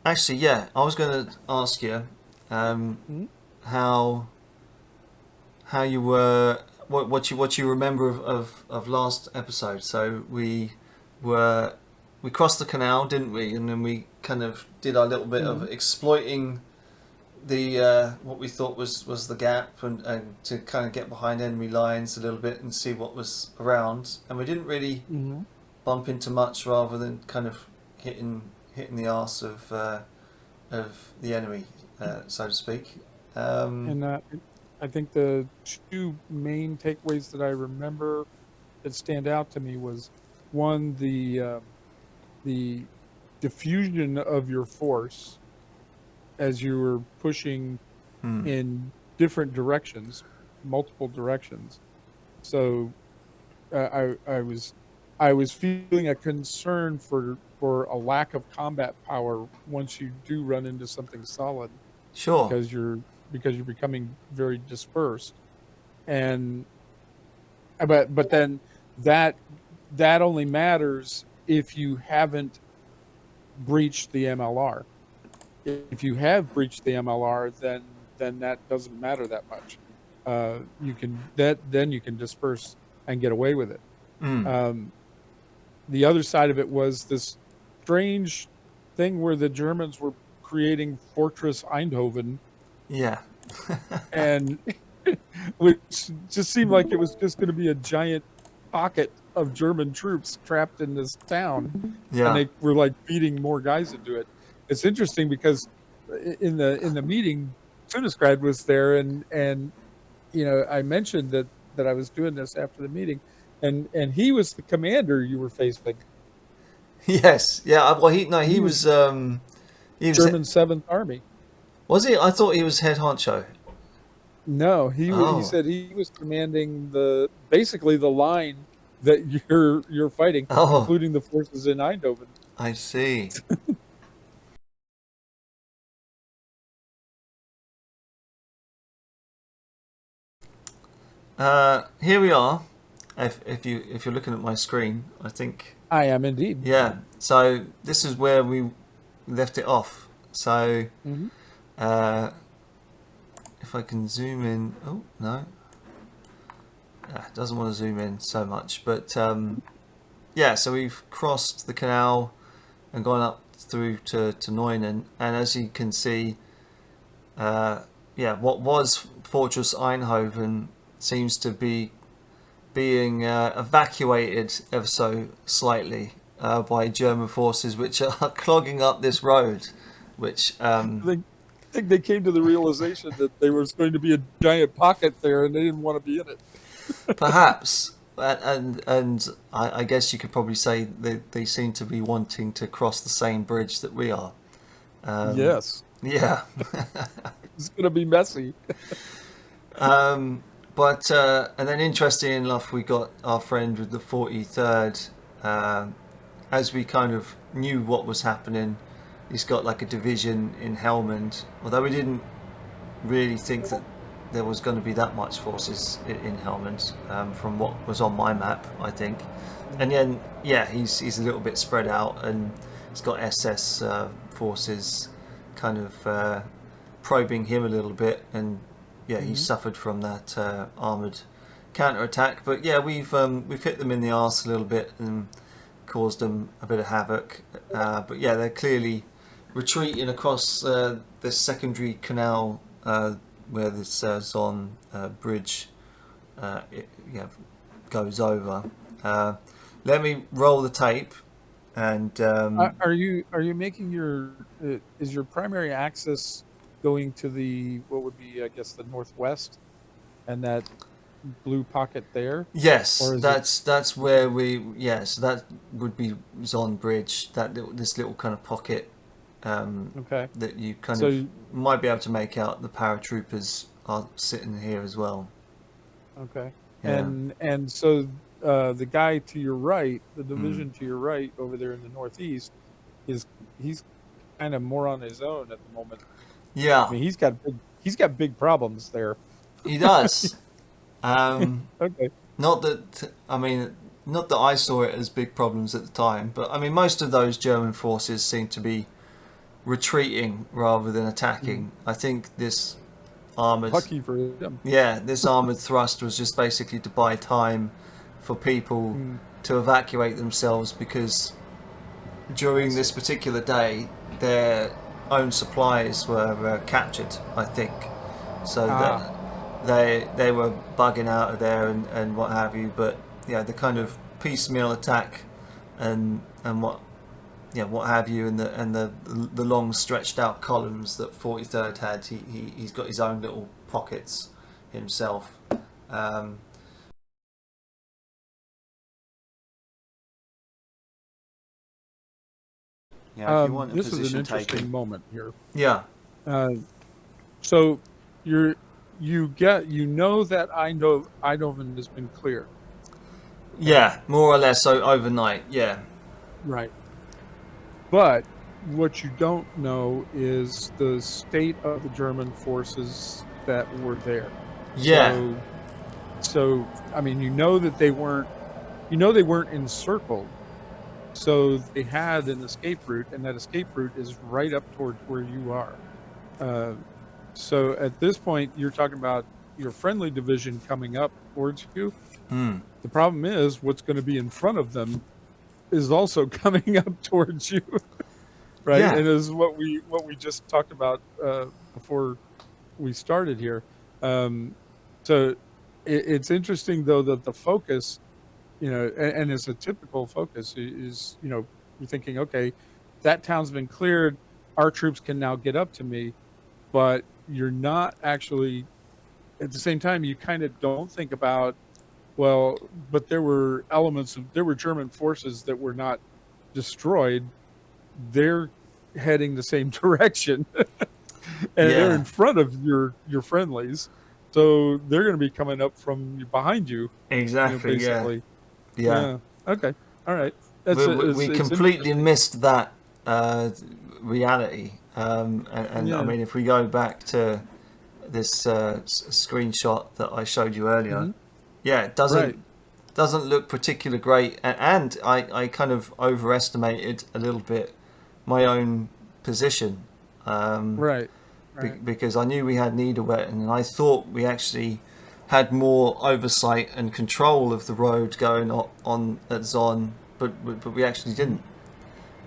Actually, yeah, I was going to ask you um, Mhm. how you were, what you remember of last episode. So were we crossed the canal, didn't we? And then we kind of did our little bit of Mhm. exploiting the what we thought was the gap, and to kind of get behind enemy lines a little bit and see what was around. And we didn't really Mhm. bump into much, rather than kind of hitting the arse of the enemy, so to speak. Um, And I think the two main takeaways that I remember that stand out to me was one, the diffusion of your force as you were pushing hmm. in different directions, multiple directions. So I was feeling a concern for a lack of combat power once you do run into something solid Sure. because you're becoming very dispersed. And but then that that only matters if you haven't breached the MLR. If you have breached the MLR, then that doesn't matter that much. You can that then you can disperse and get away with it. Mm. Um, the other side of it was this strange thing where the Germans were creating Fortress Eindhoven, Yeah. and which just seemed like it was just going to be a giant pocket of German troops trapped in this town, and Yeah. they were like feeding more guys into it. It's interesting because in the meeting, Tunisgrad was there, and I mentioned that I was doing this after the meeting, and he was the commander you were facing. Yes. Yeah. Well, he no, he He was was he was German Seventh Army. was he? I thought he was head honcho. No, he Oh. said he was commanding the basically the line that you're fighting, Oh. including the forces in Eindhoven. I see. Here we are. If you're looking at my screen, I think, I am indeed. yeah. So this is where we left it off. So Hmm. uh, if I can zoom in. Oh no, doesn't want to zoom in so much. But yeah, so we've crossed the canal and gone up through to Neunen, and as you can see, uh, yeah, what was Fortress Eindhoven seems to be being evacuated ever so slightly by German forces, which are clogging up this road. Which I think they came to the realization that there was going to be a giant pocket there, and they didn't want to be in it. perhaps, and I guess you could probably say they seem to be wanting to cross the same bridge that we are. Um, Yes, yeah. it's going to be messy. Um, but and then interesting enough, we got our friend with the 43rd. Um, as we kind of knew what was happening, he's got like a division in Helmand. Although we didn't really think that there was going to be that much forces in Helmand, from what was on my map, I think. And Mhm. then yeah, he's a little bit spread out, and he's got SS forces kind of probing him a little bit, and yeah, he Mhm. suffered from that armored counter attack. But yeah, we've hit them in the arse a little bit and caused them a bit of havoc. But yeah, they're clearly retreating across this secondary canal where this Zon bridge yeah, goes over. Uh, Let me roll the tape and Are you making your is your primary axis going to the what would be, I guess, the northwest and that blue pocket there, yes, or is it that's okay? where we yes that would be Zon Bridge, this little kind of pocket Okay, that you kind of so might be able to make out the paratroopers are sitting here as well. okay, Yeah. and so the guy to your right, the Mm. division to your right over there in the northeast, is he's kind of more on his own at the moment. I Yeah, mean, he's got big problems there. he does. Um, Okay. Not that I mean, not that I saw it as big problems at the time, but I mean, most of those German forces seem to be retreating rather than attacking. I think this armored, Lucky for them. yeah, this armored thrust was just basically to buy time for people to evacuate themselves, because during this particular day their own supplies were captured, I think, so that they were bugging out of there and what have you. But yeah, the kind of piecemeal attack and what have you, and the long stretched out columns that 43rd had, he's got his own little pockets himself. Yeah, if you want a this is position an interesting taken. moment here. Yeah. So you know that Eindhoven has been cleared. Yeah, more or less so overnight. Yeah. Right. But what you don't know is the state of the German forces that were there. Yeah. So I mean, you know they weren't encircled. So they had an escape route, and that escape route is right up towards where you are. So at this point, you're talking about your friendly division coming up towards you. The problem is, what's going to be in front of them is also coming up towards you, right? Yeah. And is what we just talked about before we started here. So it's interesting, though, that the focus, and it's a typical focus is, you're thinking, okay, that town's been cleared, our troops can now get up to me, but you're not actually, at the same time, you kind of don't think about, well, but there were German forces that were not destroyed. They're heading the same direction, and they're in front of your friendlies, so they're going to be coming up from behind you. Exactly. Basically. Yeah. Okay. All right. We completely missed that reality. And I mean, if we go back to this screenshot that I showed you earlier, it doesn't look particularly great. And I kind of overestimated a little bit my own position. Right. Because I knew we had Niederwetten, and I thought we actually had more oversight and control of the road going on at Zon, but we actually didn't.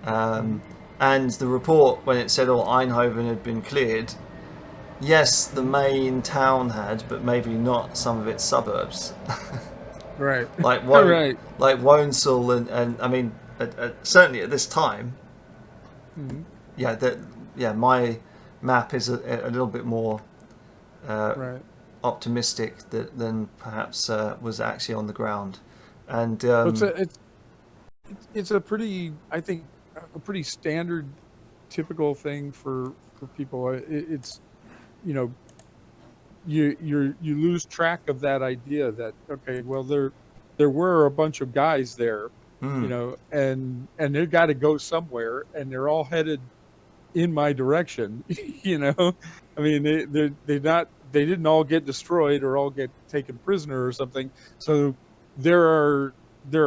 And the report, when it said Eindhoven had been cleared, yes, the main town had, but maybe not some of its suburbs. Right. like Woensel and I mean, certainly at this time, my map is a little bit more optimistic than perhaps was actually on the ground. And it's a pretty, I think, a pretty standard, typical thing for people. It's, you lose track of that idea that, okay, well, there were a bunch of guys there, and they got to go somewhere, and they're all headed in my direction. I mean, they didn't all get destroyed or all get taken prisoner or something. So there are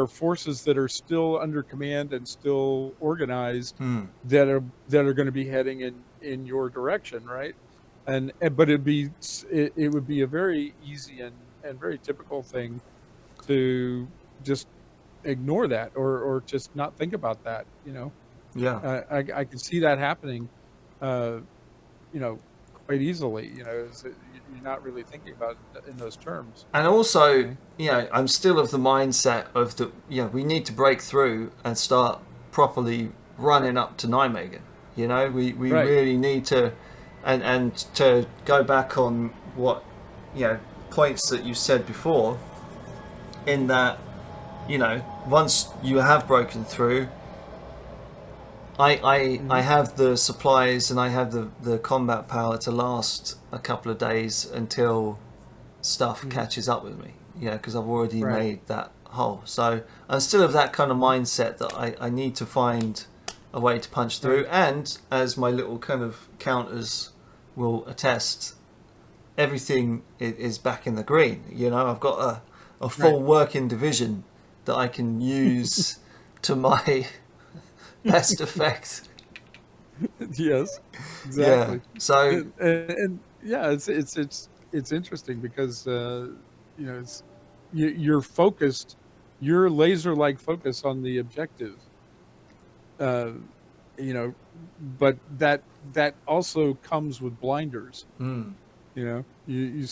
forces that are still under command and still organized that are going to be heading in your direction, right? But it would be a very easy and very typical thing to just ignore that or just not think about that. Yeah, I can see that happening, quite easily. You're not really thinking about it in those terms. and also, I'm still of the mindset of we need to break through and start properly running up to Nijmegen. We really need to, and to go back on what points that you said before, in that once you have broken through, I have the supplies and I have the combat power to last a couple of days until stuff catches up with me. Because I've already made that hole. So I'm still of that kind of mindset that I need to find a way to punch through. And as my little kind of counters will attest, everything is back in the green. I've got a full working division that I can use to my best effect. Yes, Yeah. exactly. So And yeah, it's interesting because you know you're focused, you're laser like focus on the objective, uh, you know, but that also comes with blinders. mm, You know, you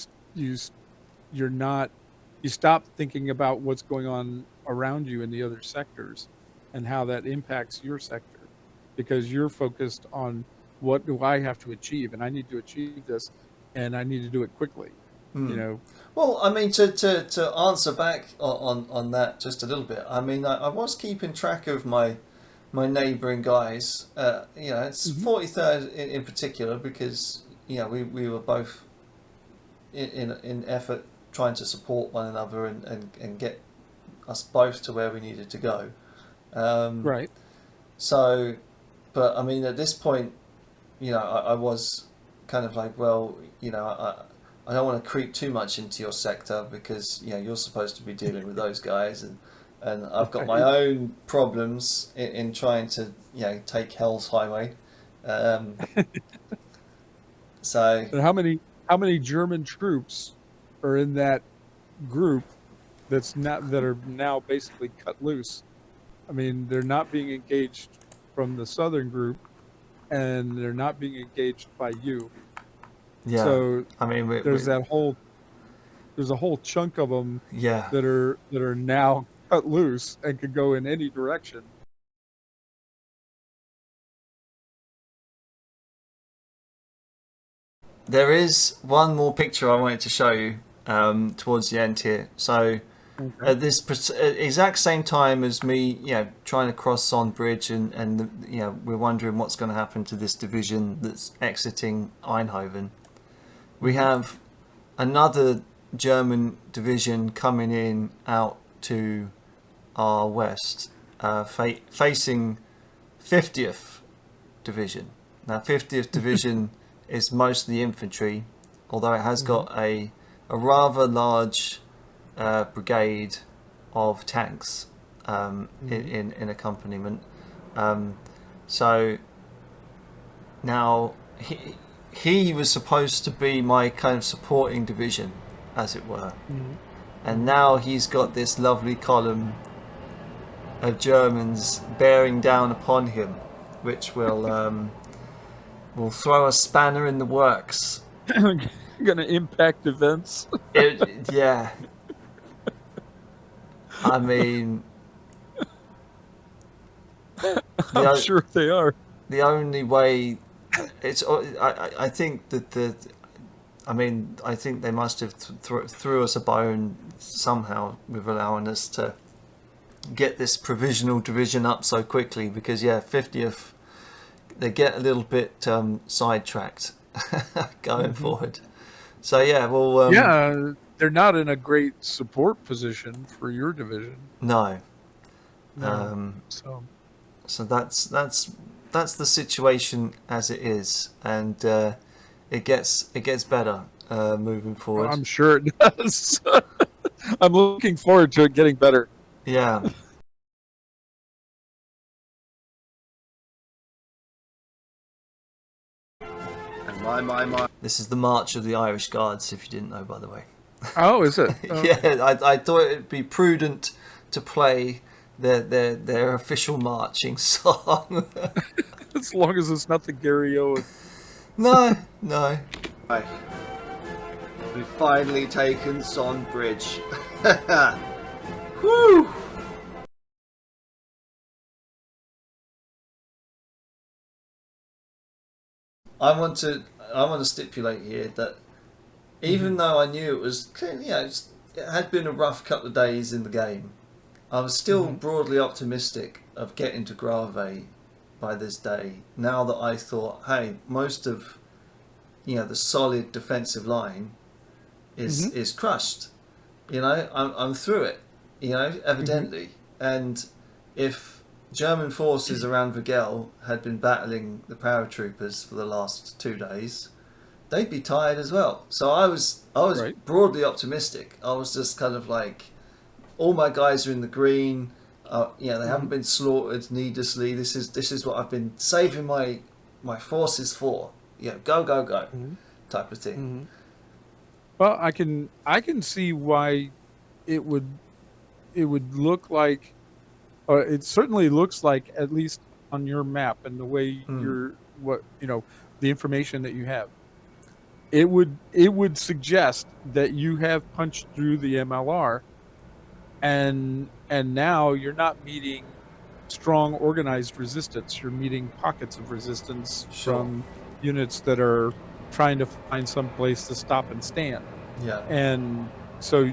you're not, you stop thinking about what's going on around you in the other sectors and how that impacts your sector, because you're focused on what do I have to achieve, and I need to achieve this, and I need to do it quickly. You mm. know. Well, I mean, to answer back on that just a little bit, I mean, I was keeping track of my neighbouring guys. It's Hmm. 43rd in particular because we were both in effort trying to support one another and get us both to where we needed to go. Um, Right. so, but I mean, at this point, I was kind of like, well, I don't want to creep too much into your sector because you're supposed to be dealing with those guys, and I've got my Right. own problems in trying to take Hell's Highway. Um, so And how many German troops are in that group that are now basically cut loose? I mean, they're not being engaged from the southern group, and they're not being engaged by you. yeah, So I mean there's that whole there's a whole chunk of them yeah. that are now cut loose and could go in any direction. There is one more picture I wanted to show you towards the end here. So Okay. at this exact same time as me, trying to cross on bridge and we're wondering what's going to happen to this division that's exiting Eindhoven. We Hmm. have another German division coming in out to our west, facing 50th Division. Now, 50th Division is mostly infantry, although it has Hmm. got a rather large brigade of tanks Hmm. in accompaniment. Um, so now he was supposed to be my kind of supporting division, as it were, Hmm. and Hmm. now he's got this lovely column of Germans bearing down upon him, which will throw a spanner in the works. Going to impact events. Yeah, I mean, I'm the sure they are. the only way it's I think I mean I think they must have threw us a bone somehow with allowing us to get this provisional division up so quickly because 50th they get a little bit sidetracked going Hmm. forward. So yeah, well Yeah, they're not in a great support position for your division. no. No. Um, So so that's the situation as it is, and it gets better moving forward. I'm sure it does. I'm looking forward to it getting better. Yeah, And my. this is the March of the Irish Guards, if you didn't know, by the way. Oh, is it? Oh, Yeah, okay. I thought it'd be prudent to play their official marching song. As long as it's not the Gary Owen. No, no. We've finally taken Son Bridge. Whew! I want to stipulate here that even Hmm. though I knew it was, it had been a rough couple of days in the game, I was still Hmm. broadly optimistic of getting to Grave by this day. Now that I thought, hey, most of the solid defensive line Hmm. is crushed. I'm through it. Hmm. Evidently, and if German forces around Vigel had been battling the paratroopers for the last 2 days, they'd be tired as well. So I was Right. broadly optimistic. I was just kind of like, all my guys are in the green. They haven't Hmm. been slaughtered needlessly. This is what I've been saving my force is 4. Go, go, go, Mhm. type of thing. Mhm. Well, I can see why it would look like, it certainly looks like, at least on your map and the way Mm. you're, what, the information that you have, it would suggest that you have punched through the MLR, and now you're not meeting strong organized resistance. You're meeting pockets of resistance Sure. from units that are trying to find some place to stop and stand. Yeah. And so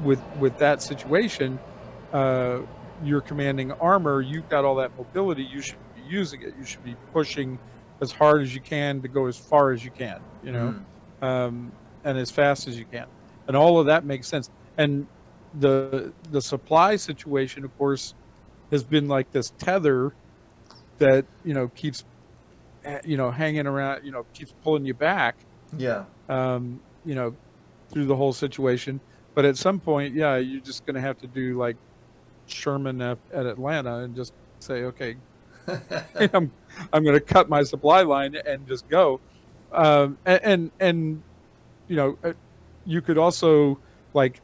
with that situation, uh, you're commanding armor, you've got all that mobility, you should be using it. You should be pushing as hard as you can to go as far as you can, Mm. and as fast as you can. And all of that makes sense. And the supply situation, of course, has been like this tether that, keeps, hanging around, keeps pulling you back, Yeah. um, you know, through the whole situation. But at some point, yeah, you're just going to have to do like Sherman at Atlanta and just say, okay, I'm going to cut my supply line and just go. And you could also like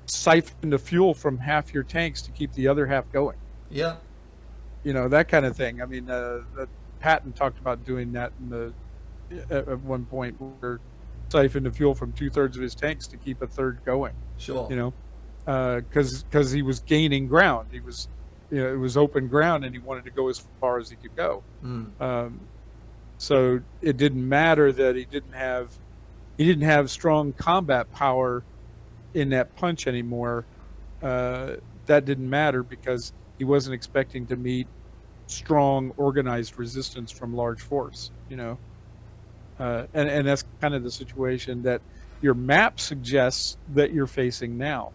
siphon the fuel from half your tanks to keep the other half going. Yeah. That kind of thing. I mean, Patton talked about doing that at one point, where siphon the fuel from 2/3 of his tanks to keep a third going. Sure. Because he was gaining ground. He was, it was open ground, and he wanted to go as far as he could go. Mm. So it didn't matter that he didn't have strong combat power in that punch anymore. That didn't matter because he wasn't expecting to meet strong organized resistance from large force. And that's kind of the situation that your map suggests that you're facing now.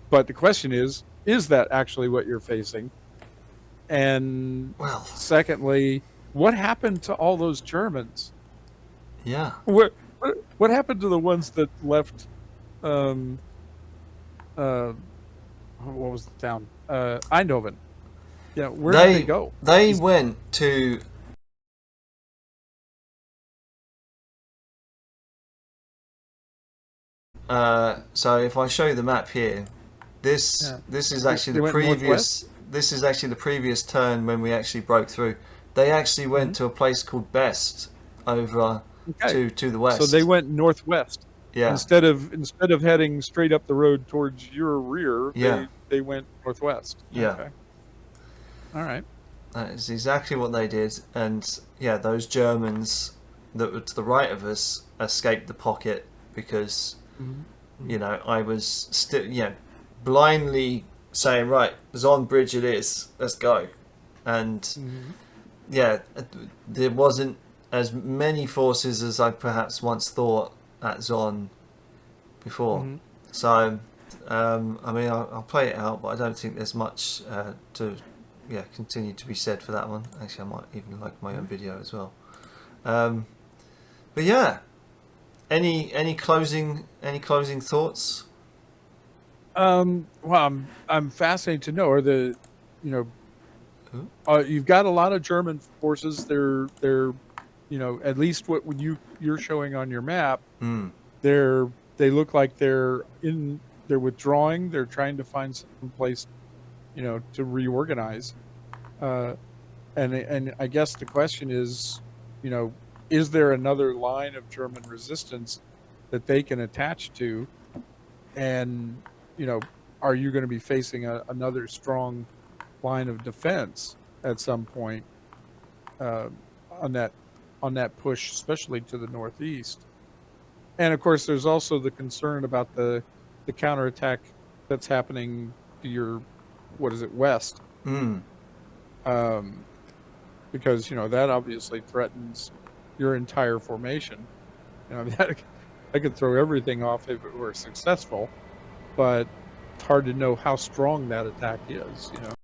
But the question is that actually what you're facing? And Well. secondly, what happened to all those Germans? Yeah. What happened to the ones that left? What was the town? Eindhoven. Yeah, where did they go? They went to. So if I show you the map here, this is actually the previous. Northwest? This is actually the previous turn when we actually broke through. They actually went to a place called Best over to the west. So they went northwest. Yeah. Instead of heading straight up the road towards your rear, Yeah. they went northwest. Yeah. Okay. All right. That is exactly what they did, and yeah, those Germans that were to the right of us escaped the pocket because I was still blindly saying, right, Zon Bridge it is, let's go, and yeah, there wasn't as many forces as I perhaps once thought at Zon before. So I mean, I'll play it out, but I don't think there's much to continue to be said for that one. Actually, I might even like my own video as well. But yeah, any closing thoughts? Well, I'm fascinated to know, you've got a lot of German forces. They're at least what you're showing on your map. They look like they're withdrawing. They're trying to find some place, to reorganize. And I guess the question is, is there another line of German resistance that they can attach to? And, are you going to be facing another strong line of defense at some point on that push, especially to the northeast? And of course, there's also the concern about the counterattack that's happening to your, west. Because that obviously threatens your entire formation. That could throw everything off if it were successful, but it's hard to know how strong that attack is.